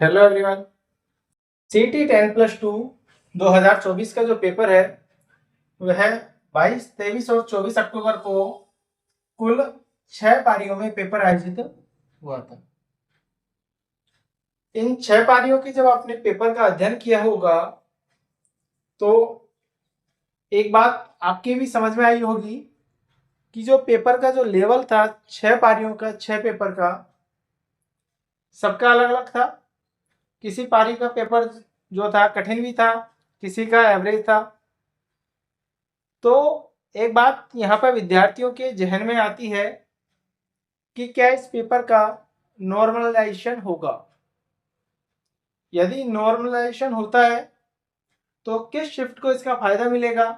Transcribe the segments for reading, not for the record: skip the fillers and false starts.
Hello everyone. सीटी 10+2 2024 का जो पेपर है वह 22, 23 और 24 अक्टूबर को कुल 6 पारियों में पेपर आयोजित हुआ था। इन 6 पारियों की जब आपने पेपर का अध्ययन किया होगा तो एक बात आपके भी समझ में आई होगी कि जो पेपर का जो लेवल था 6 पारियों का, 6 पेपर का, सबका अलग अलग था। किसी पारी का पेपर जो था कठिन भी था, किसी का एवरेज था। तो एक बात यहाँ पर विद्यार्थियों के जहन में आती है कि क्या इस पेपर का नॉर्मलाइजेशन होगा। यदि नॉर्मलाइजेशन होता है तो किस शिफ्ट को इसका फायदा मिलेगा,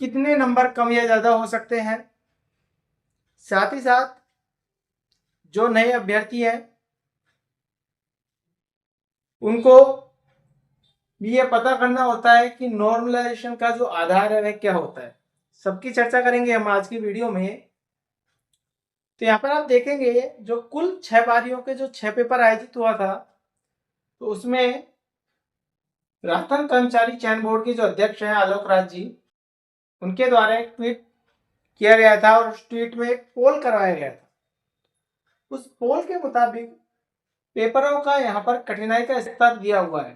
कितने नंबर कम या ज्यादा हो सकते हैं। साथ ही साथ जो नए अभ्यर्थी हैं उनको भी ये पता करना होता है कि नॉर्मलाइजेशन का जो आधार है वह क्या होता है। सबकी चर्चा करेंगे हम आज की वीडियो में। तो यहाँ पर आप देखेंगे जो कुल 6 पारियों के जो 6 पेपर आयोजित हुआ था तो उसमें राजस्थान कर्मचारी चयन बोर्ड के जो अध्यक्ष हैं आलोक राज जी, उनके द्वारा एक ट्वीट किया गया था और उस ट्वीट में एक पोल करवाया गया था। उस पोल के मुताबिक पेपरों का यहाँ पर कठिनाई का स्तर दिया हुआ है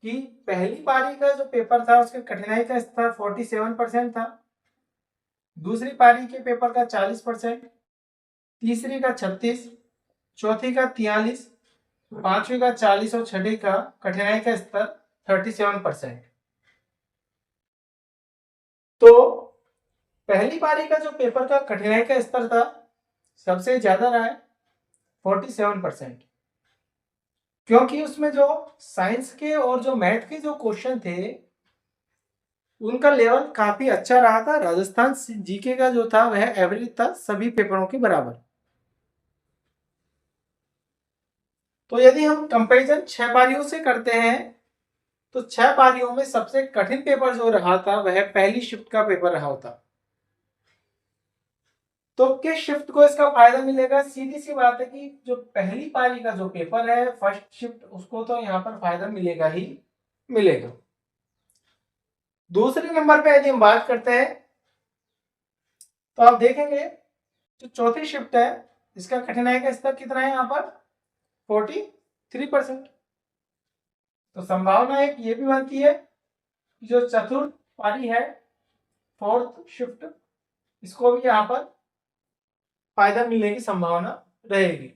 कि पहली पारी का जो पेपर था उसके कठिनाई का स्तर 47% था, दूसरी पारी के पेपर का 40%, तीसरी का 36, चौथी का 43, पांचवी का 40 और छठी का कठिनाई का स्तर 37%। तो पहली पारी का जो पेपर का कठिनाई का स्तर था सबसे ज्यादा रहा है 47%, क्योंकि उसमें जो साइंस के और जो मैथ के जो क्वेश्चन थे उनका लेवल काफी अच्छा रहा था। राजस्थान जीके का जो था वह एवरेज था सभी पेपरों के बराबर। तो यदि हम कंपैरिजन 6 पारियों से करते हैं तो 6 पारियों में सबसे कठिन पेपर जो रहा था वह पहली शिफ्ट का पेपर रहा था। तो किस शिफ्ट को इसका फायदा मिलेगा? सीधी सी बात है कि जो पहली पारी का जो पेपर है फर्स्ट शिफ्ट, उसको तो यहाँ पर फायदा मिलेगा ही मिलेगा। दूसरे नंबर पे यदि हम बात करते हैं तो आप देखेंगे जो चौथी शिफ्ट है इसका कठिनाई का स्तर कितना है यहाँ पर 43%। तो संभावना एक ये भी बनती है कि जो चतुर्थ पारी है फोर्थ शिफ्ट, इसको भी यहाँ पर फायदा मिलने की संभावना रहेगी।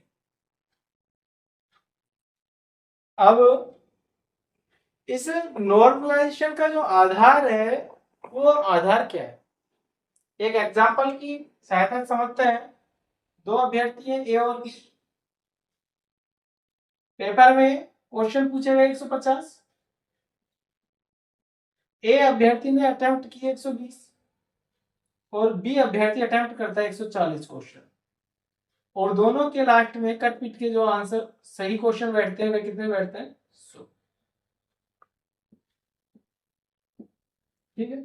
अब इस नॉर्मलाइजेशन का जो आधार है वो आधार क्या है, एक एग्जांपल की सहायता से समझते हैं। दो अभ्यर्थी हैं ए और बी, पेपर में क्वेश्चन पूछे गए 150, ए अभ्यर्थी ने अटेम्प्ट किए 120 और बी अभ्यर्थी अटेम्प्ट करता है 140 क्वेश्चन, और दोनों के लास्ट में कट पिट के जो आंसर सही क्वेश्चन बैठते हैं वे कितने बैठते हैं 100। ठीक है।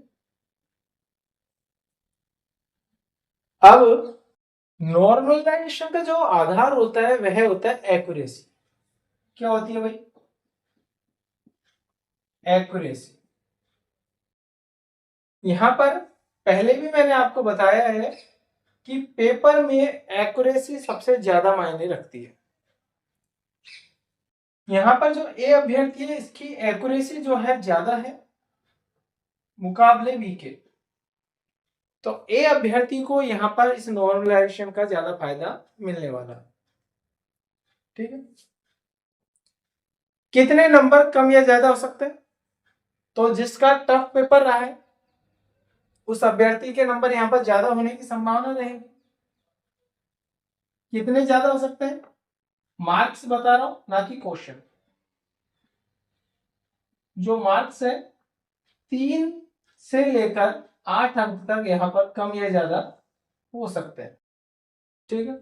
अब नॉर्मलाइजेशन का जो आधार होता है वह होता है एक्यूरेसी। क्या होती है भाई? एक्यूरेसी। यहां पर पहले भी मैंने आपको बताया है कि पेपर में एक्यूरेसी सबसे ज्यादा मायने रखती है। यहां पर जो ए अभ्यर्थी है इसकी एक्यूरेसी जो है ज्यादा है मुकाबले बी के, तो ए अभ्यर्थी को यहां पर इस नॉर्मलाइजेशन का ज्यादा फायदा मिलने वाला है। ठीक है। कितने नंबर कम या ज्यादा हो सकते हैं? तो जिसका टफ पेपर रहा है उस अभ्यर्थी के नंबर यहां पर ज्यादा होने की संभावना रहेगी। कितने ज्यादा हो सकते हैं? मार्क्स बता रहा हूं ना कि क्वेश्चन। जो मार्क्स है 3 से लेकर 8 अंक तक यहां पर कम या ज्यादा हो सकते हैं। ठीक है।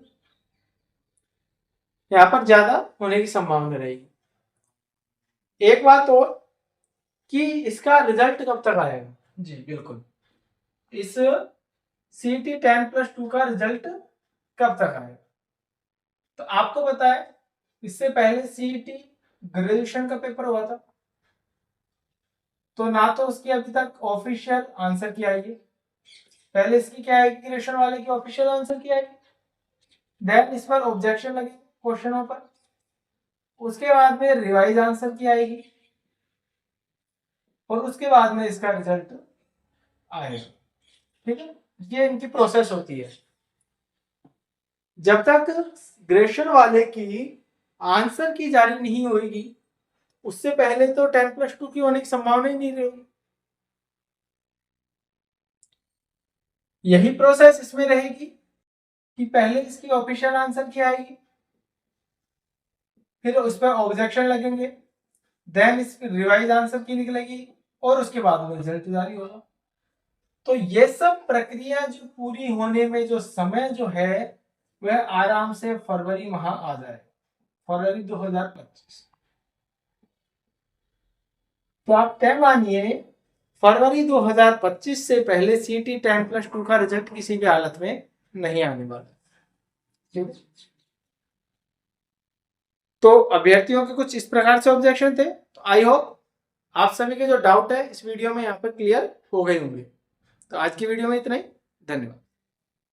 यहां पर ज्यादा होने की संभावना रहेगी। एक बात और कि इसका रिजल्ट कब तक आएगा? जी बिल्कुल, इस सीटी 10+2 का रिजल्ट कब तक आएगा? तो आपको पता है इससे पहले सीईटी ग्रेजुएशन का पेपर हुआ था, तो ना तो उसकी अभी तक ऑफिशियल आंसर की आई है। पहले इसकी क्या आएगी, ग्रेजुएशन वाले की ऑफिशियल आंसर की आएगी, देन इस पर ऑब्जेक्शन लगेगी क्वेश्चनों पर, उसके बाद में रिवाइज आंसर की आएगी, और उसके बाद में इसका रिजल्ट आएगा। ठीक है, ये इनकी प्रोसेस होती है। जब तक ग्रेजुएशन वाले की आंसर की जारी नहीं होगी, उससे पहले तो 10+2 की होने की संभावना ही नहीं रहेगी। यही प्रोसेस इसमें रहेगी कि पहले इसकी ऑफिशियल आंसर की आएगी, फिर उस पर ऑब्जेक्शन लगेंगे, देन इसकी रिवाइज आंसर की निकलेगी, और उसके बाद में रिजल्ट जारी होगा। तो ये सब प्रक्रिया जो पूरी होने में जो समय जो है वह आराम से फरवरी माह आ जाए, फरवरी 2025। तो आप तय मानिए फरवरी 2025 से पहले सीटी 10+2 का रिजल्ट किसी भी हालत में नहीं आने वाला। ठीक है, तो अभ्यर्थियों के कुछ इस प्रकार से ऑब्जेक्शन थे। तो आई होप आप सभी के जो डाउट है इस वीडियो में यहाँ पर क्लियर हो गए होंगे। तो आज की वीडियो में इतना ही, धन्यवाद।